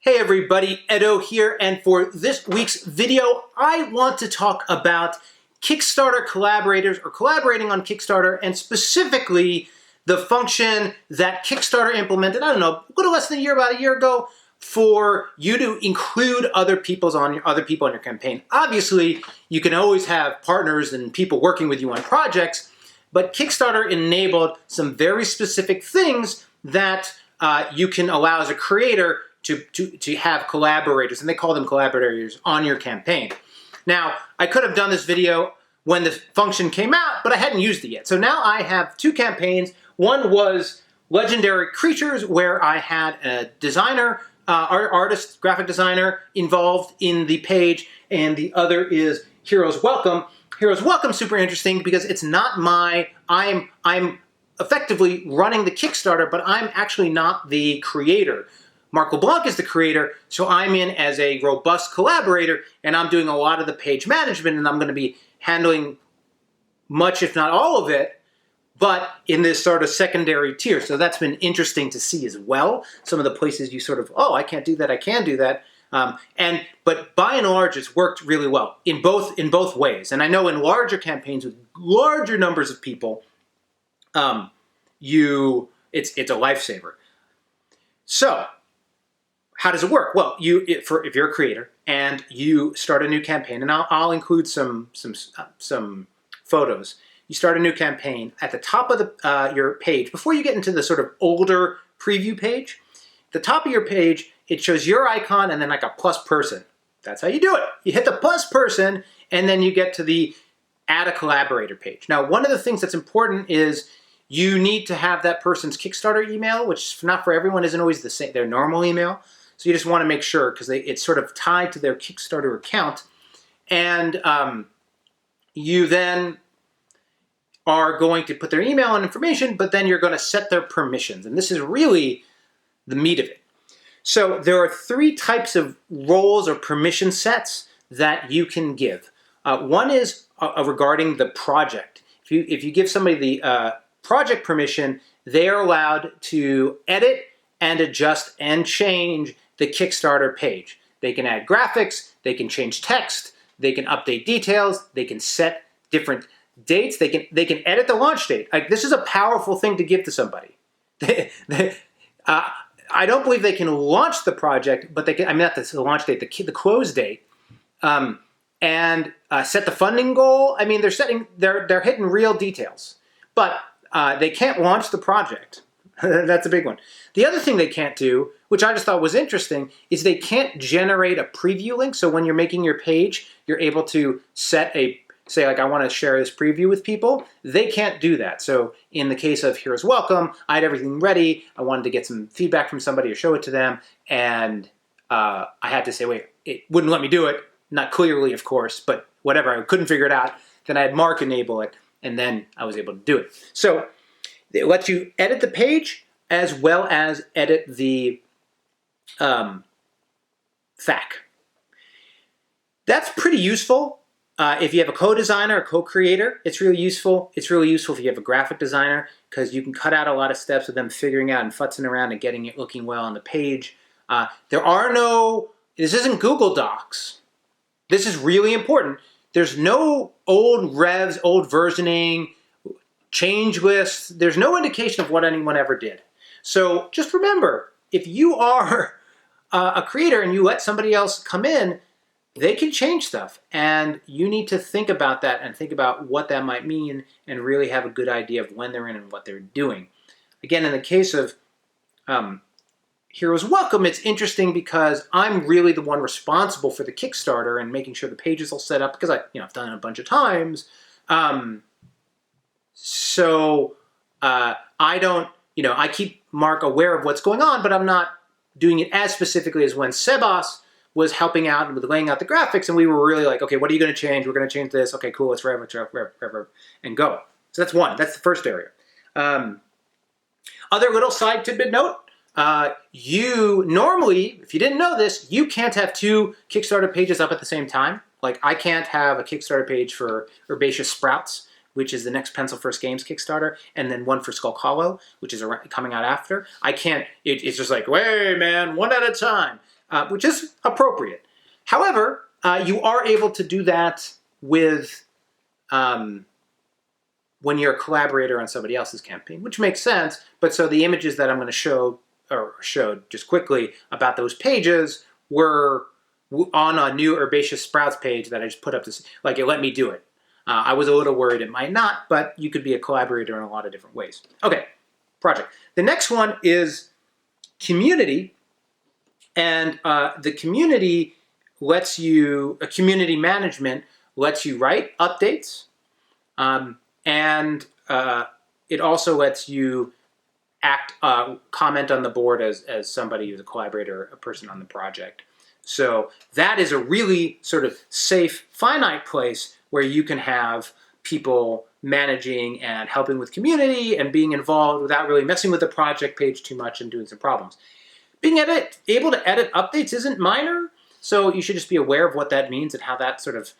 Hey everybody, Edo here, and for this week's video, I want to talk about Kickstarter collaborators or collaborating on Kickstarter, and specifically the function that Kickstarter implemented, I don't know, a little less than a year, about a year ago, for you to include other people on your campaign. Obviously, you can always have partners and people working with you on projects, but Kickstarter enabled some very specific things that you can allow as a creator to have collaborators, and they call them collaborators, on your campaign. Now, I could have done this video when the function came out, but I hadn't used it yet. So now I have two campaigns. One was Legendary Creatures, where I had a designer, artist, graphic designer involved in the page, and the other is Heroes Welcome. Heroes Welcome, super interesting because it's not I'm effectively running the Kickstarter, but I'm actually not the creator. Mark LeBlanc is the creator, so I'm in as a robust collaborator, and I'm doing a lot of the page management, and I'm going to be handling much, if not all of it, but in this sort of secondary tier. So that's been interesting to see as well. Some of the places you sort of, oh, I can't do that, I can do that. But by and large, it's worked really well in both ways. And I know in larger campaigns with larger numbers of people, it's a lifesaver. So how does it work? Well, if you're a creator and you start a new campaign, and I'll include some photos. You start a new campaign at the top of your page before you get into the sort of older preview page. The top of your page, it shows your icon and then like a plus person. That's how you do it. You hit the plus person, and then you get to the Add a Collaborator page. Now, one of the things that's important is you need to have that person's Kickstarter email, which not for everyone isn't always the same, their normal email. So you just want to make sure, because it's sort of tied to their Kickstarter account. And you then are going to put their email and information, but then you're going to set their permissions. And this is really the meat of it. So there are three types of roles or permission sets that you can give. One is regarding the project. If you give somebody the project permission, they are allowed to edit and adjust and change the Kickstarter page. They can add graphics, they can change text, they can update details, they can set different dates, they can edit the launch date. Like, this is a powerful thing to give to somebody. I don't believe they can launch the project, but they can, I mean, not the launch date, the close date, and set the funding goal. I mean, they're hitting real details, but they can't launch the project. That's a big one. The other thing they can't do, which I just thought was interesting, is they can't generate a preview link. So when you're making your page, you're able to say like, I want to share this preview with people. They can't do that. So in the case of Heroes Welcome, I had everything ready. I wanted to get some feedback from somebody or show it to them. And I had to say, wait, it wouldn't let me do it. Not clearly, of course, but whatever. I couldn't figure it out. Then I had Mark enable it, and then I was able to do it. So it lets you edit the page as well as edit the FAQ. That's pretty useful. If you have a co-designer, a co-creator, it's really useful. It's really useful if you have a graphic designer, because you can cut out a lot of steps of them figuring out and futzing around and getting it looking well on the page. This isn't Google Docs. This is really important. There's no old revs, old versioning, change lists. There's no indication of what anyone ever did. So just remember, if you are a creator and you let somebody else come in, they can change stuff. And you need to think about that and think about what that might mean and really have a good idea of when they're in and what they're doing. Again, in the case of Heroes Welcome, it's interesting because I'm really the one responsible for the Kickstarter and making sure the page is all set up, because I've done it a bunch of times. So I don't, I keep Mark aware of what's going on, but I'm not doing it as specifically as when Sebas was helping out with laying out the graphics, and we were really like, okay, what are you going to change? We're going to change this. Okay, cool, let's rev, and go. So that's one. That's the first area. Other little side tidbit note, you normally, if you didn't know this, you can't have two Kickstarter pages up at the same time. Like, I can't have a Kickstarter page for Herbaceous Sprouts, which is the next Pencil First Games Kickstarter, and then one for Skull Hollow, which is coming out after. I can't, it's just like, wait, man, one at a time. which is appropriate. However, you are able to do that with when you're a collaborator on somebody else's campaign, which makes sense. But so the images that I'm going to show, or showed just quickly about those pages, were on a new herbaceous sprouts page that I just put up this, like it let me do it. I was a little worried it might not, but you could be a collaborator in a lot of different ways. Okay, project. The next one is community. And the community lets you, community management lets you write updates. And it also lets you comment on the board as somebody who's a collaborator, a person on the project. So that is a really sort of safe, finite place where you can have people managing and helping with community and being involved without really messing with the project page too much and doing some problems. Being able to edit updates isn't minor, so you should just be aware of what that means and how that sort of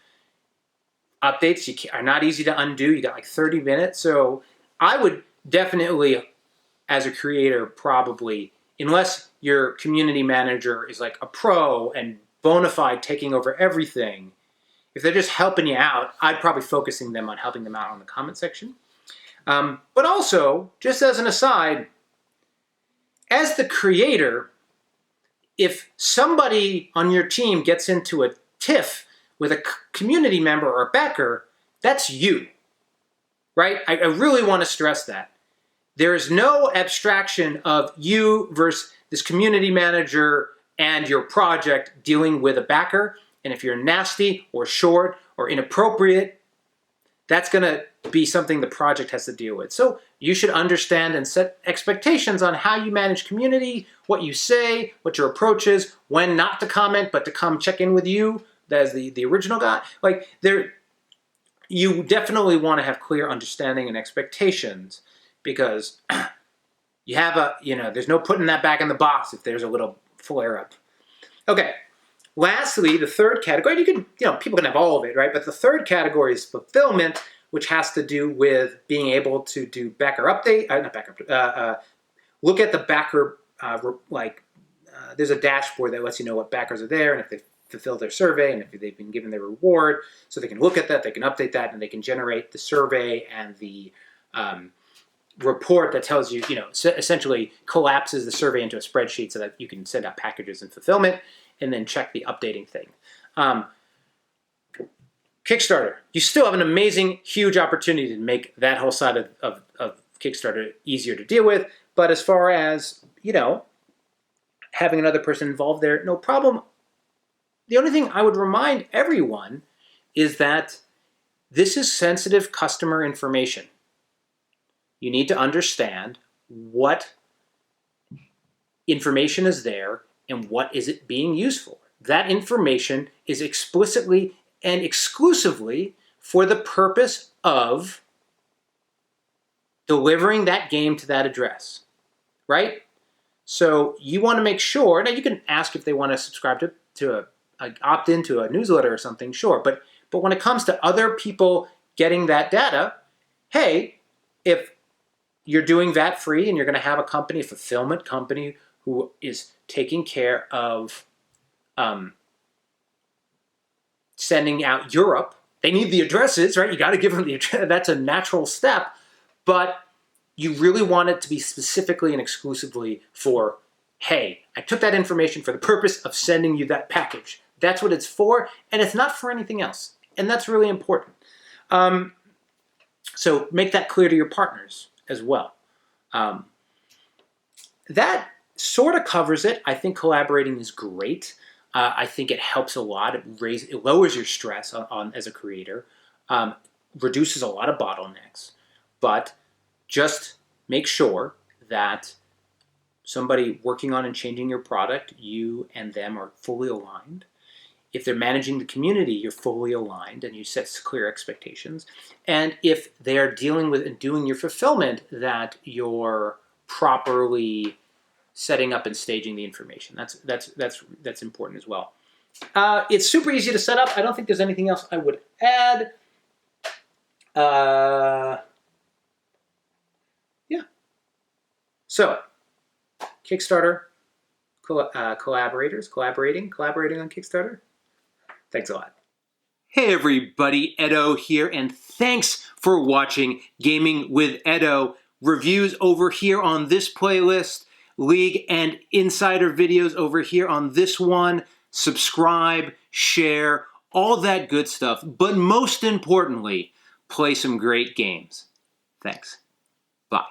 updates are not easy to undo. You got like 30 minutes, so I would definitely, as a creator, probably, unless your community manager is like a pro and bona fide taking over everything, if they're just helping you out, I'd probably focusing them on helping them out on the comment section. But also, just as an aside, as the creator, if somebody on your team gets into a tiff with a community member or a backer, that's you, right? I really want to stress that. There is no abstraction of you versus this community manager and your project dealing with a backer. And if you're nasty or short or inappropriate, that's going to be something the project has to deal with. So you should understand and set expectations on how you manage community, what you say, what your approach is, when not to comment, but to come check in with you as the original guy. Like, you definitely want to have clear understanding and expectations, because you have there's no putting that back in the box if there's a little flare up. Okay. Lastly, the third category, people can have all of it, right? But the third category is fulfillment, which has to do with being able to do backer update, look at the backer, there's a dashboard that lets you know what backers are there and if they fulfilled their survey and if they've been given their reward. So they can look at that, they can update that, and they can generate the survey and the report that tells you, essentially collapses the survey into a spreadsheet so that you can send out packages and fulfillment, and then check the updating thing. Kickstarter, you still have an amazing, huge opportunity to make that whole side of Kickstarter easier to deal with. But as far as, having another person involved there, no problem. The only thing I would remind everyone is that this is sensitive customer information. You need to understand what information is there and what is it being used for. That information is explicitly and exclusively for the purpose of delivering that game to that address, right? So you want to make sure, now you can ask if they want to subscribe to opt into a newsletter or something, sure, but when it comes to other people getting that data, hey, if you're doing that free and you're going to have a company, a fulfillment company, who is taking care of sending out Europe. They need the addresses, right? You got to give them the address. That's a natural step. But you really want it to be specifically and exclusively for, hey, I took that information for the purpose of sending you that package. That's what it's for, and it's not for anything else. And that's really important. So make that clear to your partners as well. That sort of covers it. I think collaborating is great. I think it helps a lot. It lowers your stress on as a creator, reduces a lot of bottlenecks. But just make sure that somebody working on and changing your product, you and them are fully aligned. If they're managing the community, you're fully aligned and you set clear expectations. And if they're dealing with and doing your fulfillment, that you're properly setting up and staging the information. That's important as well. It's super easy to set up. I don't think there's anything else I would add. Yeah. So, Kickstarter, collaborators, collaborating on Kickstarter. Thanks a lot. Hey everybody, Edo here, and thanks for watching Gaming with Edo. Reviews over here on this playlist, League and Insider videos over here on this one. Subscribe, share, all that good stuff. But most importantly, play some great games. Thanks. Bye.